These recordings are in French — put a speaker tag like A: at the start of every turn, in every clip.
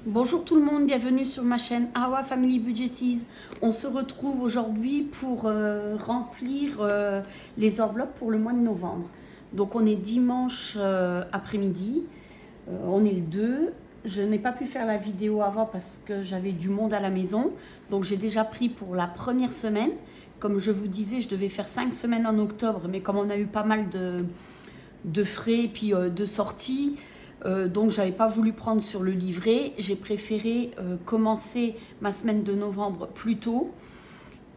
A: Bonjour tout le monde, bienvenue sur ma chaîne Awa Family Budgetize. On se retrouve aujourd'hui pour remplir les enveloppes pour le mois de novembre. Donc on est dimanche après-midi, on est le 2. Je n'ai pas pu faire la vidéo avant parce que j'avais du monde à la maison. Donc j'ai déjà pris pour la première semaine. Comme je vous disais, je devais faire 5 semaines en octobre, mais comme on a eu pas mal de frais et puis de sorties, donc j'avais pas voulu prendre sur le livret. J'ai préféré commencer ma semaine de novembre plus tôt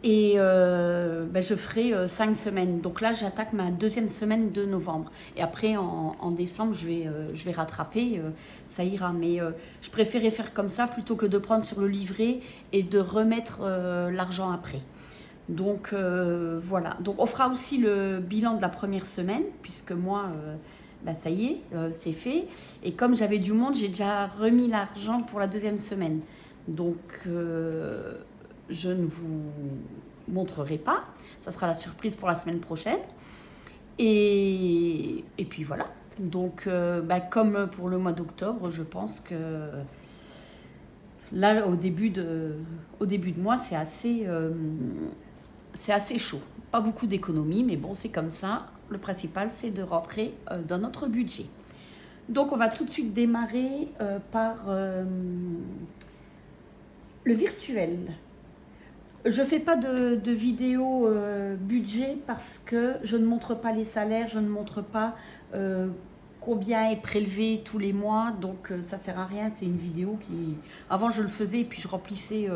A: et je ferai 5 semaines. Donc là j'attaque ma deuxième semaine de novembre et après en décembre je vais rattraper, ça ira. Mais je préférais faire comme ça plutôt que de prendre sur le livret et de remettre l'argent après. Donc voilà, donc on fera aussi le bilan de la première semaine puisque moi ça y est, c'est fait. Et comme j'avais du monde, j'ai déjà remis l'argent pour la deuxième semaine. Donc, je ne vous montrerai pas. Ça sera la surprise pour la semaine prochaine. Et puis voilà. Donc, comme pour le mois d'octobre, je pense que là, au début de mois, c'est assez chaud. Pas beaucoup d'économies, mais bon, c'est comme ça. Le principal, c'est de rentrer dans notre budget. Donc, on va tout de suite démarrer par le virtuel. Je ne fais pas de vidéo budget parce que je ne montre pas les salaires, je ne montre pas combien est prélevé tous les mois. Donc, ça ne sert à rien. C'est une vidéo qui... Avant, je le faisais et puis je remplissais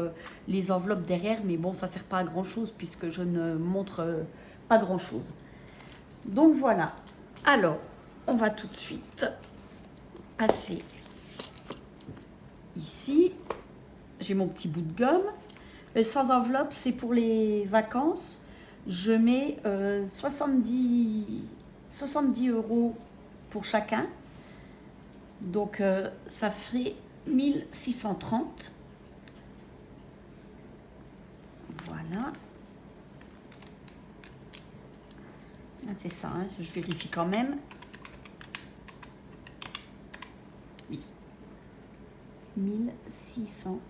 A: les enveloppes derrière. Mais bon, ça ne sert pas à grand-chose puisque je ne montre pas grand-chose. Donc voilà, alors on va tout de suite passer ici. J'ai mon petit bout de gomme. Les sans enveloppe, c'est pour les vacances. Je mets 70 € pour chacun. Donc ça ferait 1630. Voilà. C'est ça, hein, je vérifie quand même. Oui. 1630.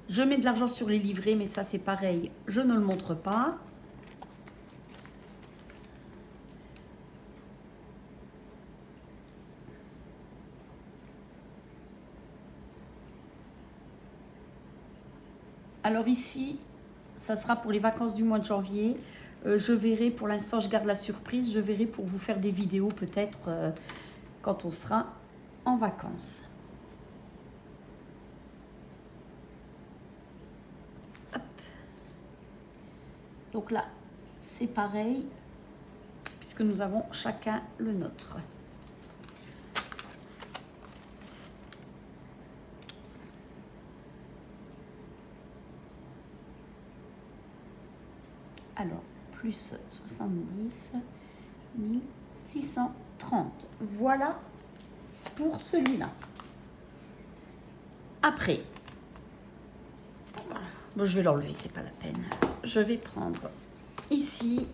A: Je mets de l'argent sur les livrets, mais ça c'est pareil, je ne le montre pas. Alors ici, ça sera pour les vacances du mois de janvier. Je verrai, pour l'instant je garde la surprise, je verrai pour vous faire des vidéos peut-être quand on sera en vacances. Hop. Donc là, c'est pareil, puisque nous avons chacun le nôtre. Alors, plus 70, 1630. Voilà pour celui-là. Après, bon, je vais l'enlever, c'est pas la peine. Je vais prendre ici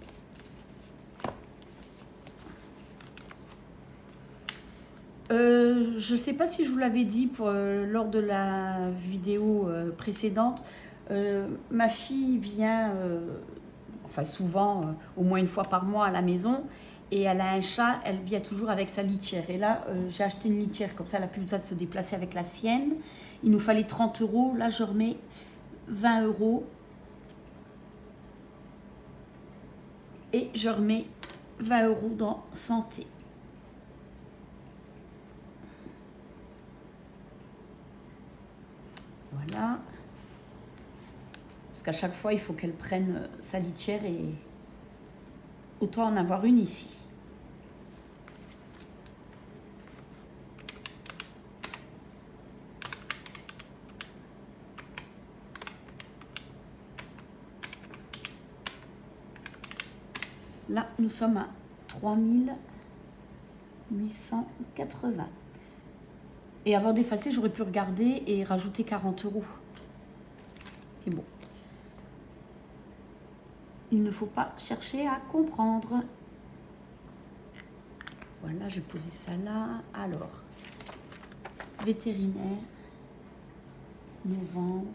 A: je ne sais pas si je vous l'avais dit lors de la vidéo précédente. Ma fille vient enfin souvent, au moins une fois par mois à la maison, et elle a un chat, elle vient toujours avec sa litière. Et là, j'ai acheté une litière, comme ça, elle n'a plus besoin de se déplacer avec la sienne. Il nous fallait 30 €, là je remets 20 €. Et je remets 20 € dans santé. Voilà. Parce qu'à chaque fois, il faut qu'elle prenne sa litière et autant en avoir une ici. Là, nous sommes à 3880. Et avant d'effacer, j'aurais pu regarder et rajouter 40 €. Et bon. Il ne faut pas chercher à comprendre. Voilà, je vais poser ça là. Alors, vétérinaire, novembre.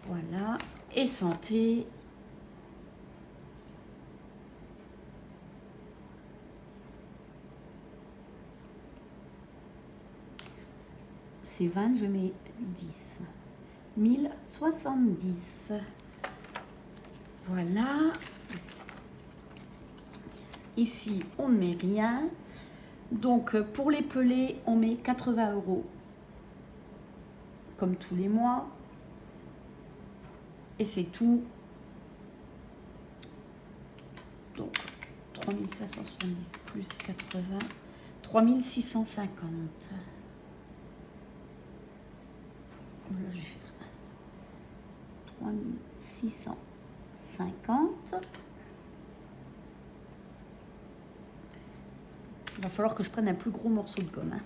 A: Voilà, et santé. C'est 20, je mets 10. 1070. Voilà. Ici, on ne met rien. Donc, pour les pelés, on met 80 €. Comme tous les mois. Et c'est tout. Donc, 3570 plus 80. 3650. Là, je vais faire 3650. Il va falloir que je prenne un plus gros morceau de gomme. Hein.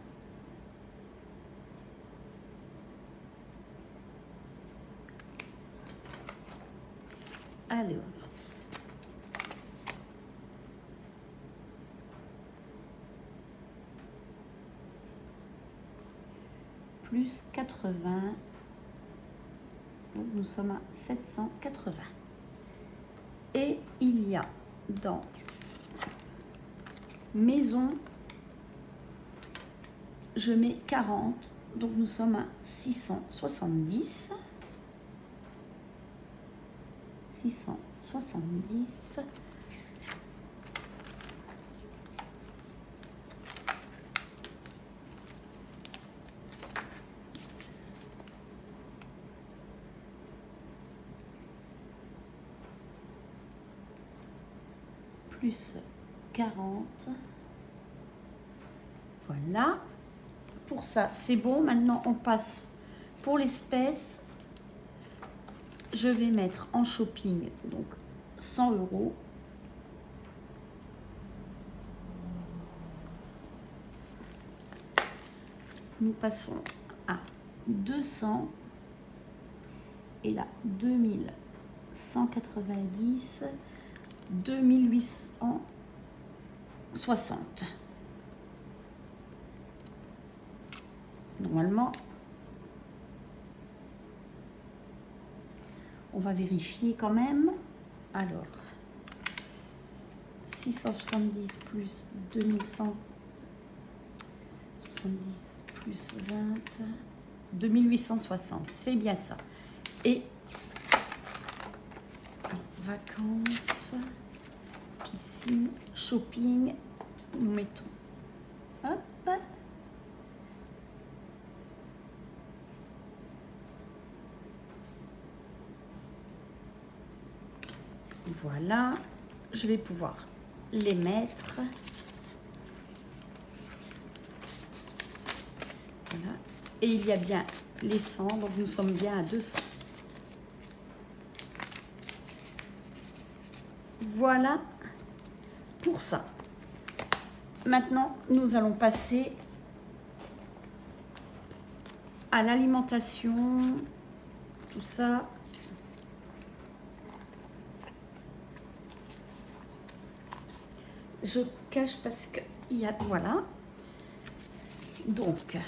A: Alors. Plus 80. Donc nous sommes à 780. Et il y a dans maison, je mets 40. Donc nous sommes à 670. 670. Plus 40. Voilà. Pour ça, c'est bon. Maintenant, on passe pour l'espèce. Je vais mettre en shopping, donc 100 €. Nous passons à 200. Et là, 2190. 2860. Normalement, on va vérifier quand même. Alors, 670 plus 2170 plus 20, 2860. C'est bien ça. Et vacances, piscine, shopping, nous mettons, hop, voilà, je vais pouvoir les mettre, voilà, et il y a bien les 100, donc nous sommes bien à 200. Voilà pour ça. Maintenant, nous allons passer à l'alimentation, tout ça. Je cache parce que il y a, voilà. Donc,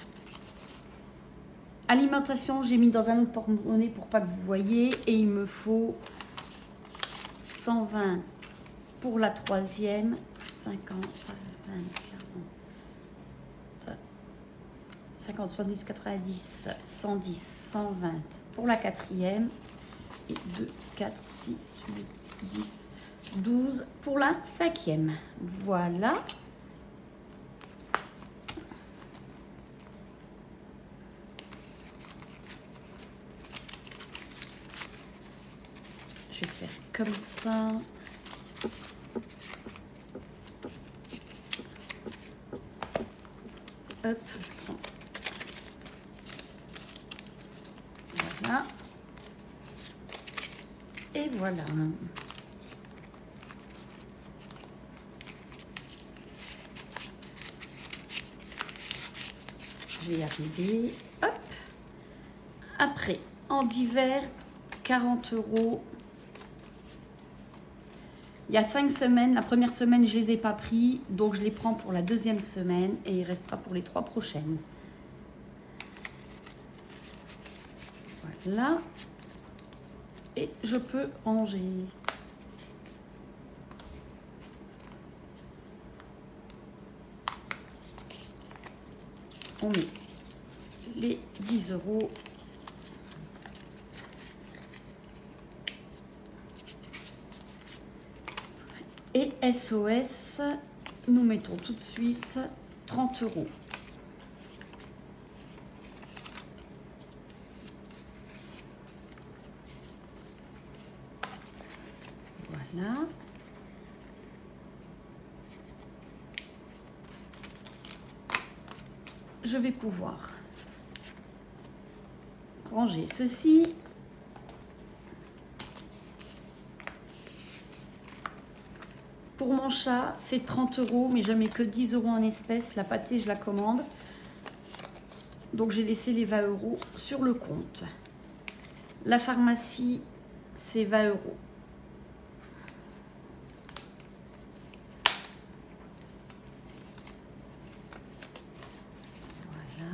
A: alimentation, j'ai mis dans un autre porte-monnaie pour pas que vous voyez, et il me faut 120 pour la troisième, 50, 20, 40, 50, 70, 90, 110, 120 pour la quatrième, et 2, 4, 6, 8, 10, 12 pour la cinquième. Voilà. Je vais faire comme ça. Hop, je prends. Voilà. Et voilà. Je vais y arriver. Hop. Après, en divers, 40 €. Il y a 5 semaines, la première semaine, je ne les ai pas pris, donc je les prends pour la deuxième semaine et il restera pour les 3 prochaines. Voilà. Et je peux ranger. On met les 10 €. Et SOS, nous mettons tout de suite 30 €. Voilà. Je vais pouvoir ranger ceci. Pour mon chat, c'est 30 €, mais je mets que 10 € en espèces. La pâtée, je la commande. Donc, j'ai laissé les 20 € sur le compte. La pharmacie, c'est 20 €. Voilà.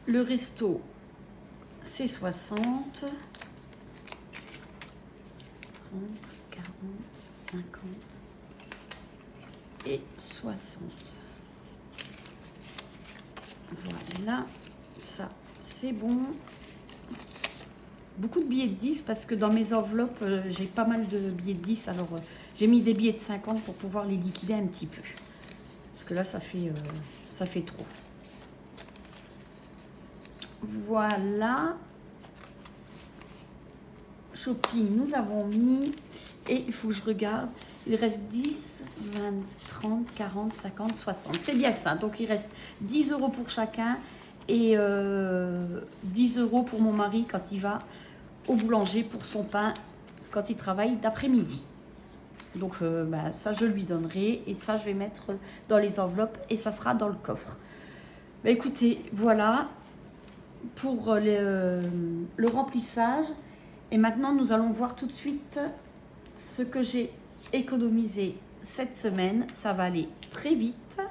A: Le resto, c'est 60. 30, 40, 50 et 60. Voilà, ça c'est bon. Beaucoup de billets de 10 parce que dans mes enveloppes, j'ai pas mal de billets de 10. Alors, j'ai mis des billets de 50 pour pouvoir les liquider un petit peu. Parce que là, ça fait trop. Voilà. Shopping, nous avons mis. Et il faut que je regarde. Il reste 10, 20, 30, 40, 50, 60. C'est bien ça. Donc, il reste 10 € pour chacun. Et 10 € pour mon mari quand il va au boulanger pour son pain, quand il travaille d'après-midi. Donc, ça, je lui donnerai. Et ça, je vais mettre dans les enveloppes. Et ça sera dans le coffre. Écoutez, voilà pour le remplissage. Et maintenant, nous allons voir tout de suite ce que j'ai économisé cette semaine. Ça va aller très vite.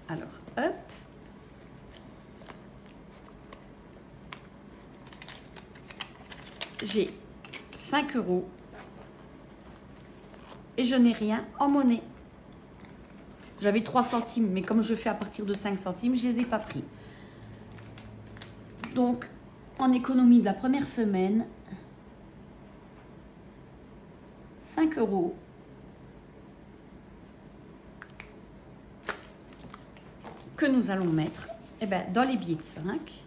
A: Alors, hop. J'ai 5 € et je n'ai rien en monnaie. J'avais 3 centimes, mais comme je fais à partir de 5 centimes, je ne les ai pas pris. Donc, en économie de la première semaine, 5 € que nous allons mettre dans les billets de 5.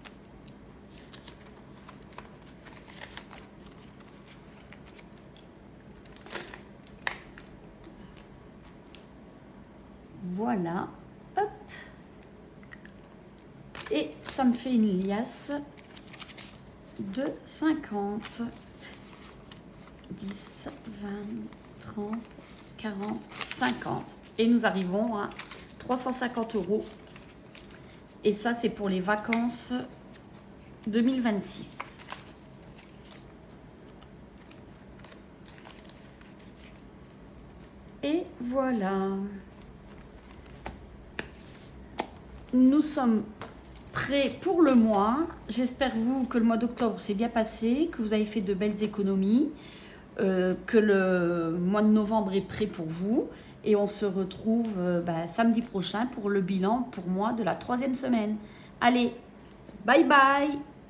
A: Voilà, hop. Et ça me fait une liasse de 50, 10, 20, 30, 40, 50. Et nous arrivons à 350 €. Et ça, c'est pour les vacances 2026. Et voilà. Nous sommes prêts pour le mois. J'espère que le mois d'octobre s'est bien passé, que vous avez fait de belles économies, que le mois de novembre est prêt pour vous. Et on se retrouve samedi prochain pour le bilan, pour moi, de la 3e semaine. Allez, bye bye!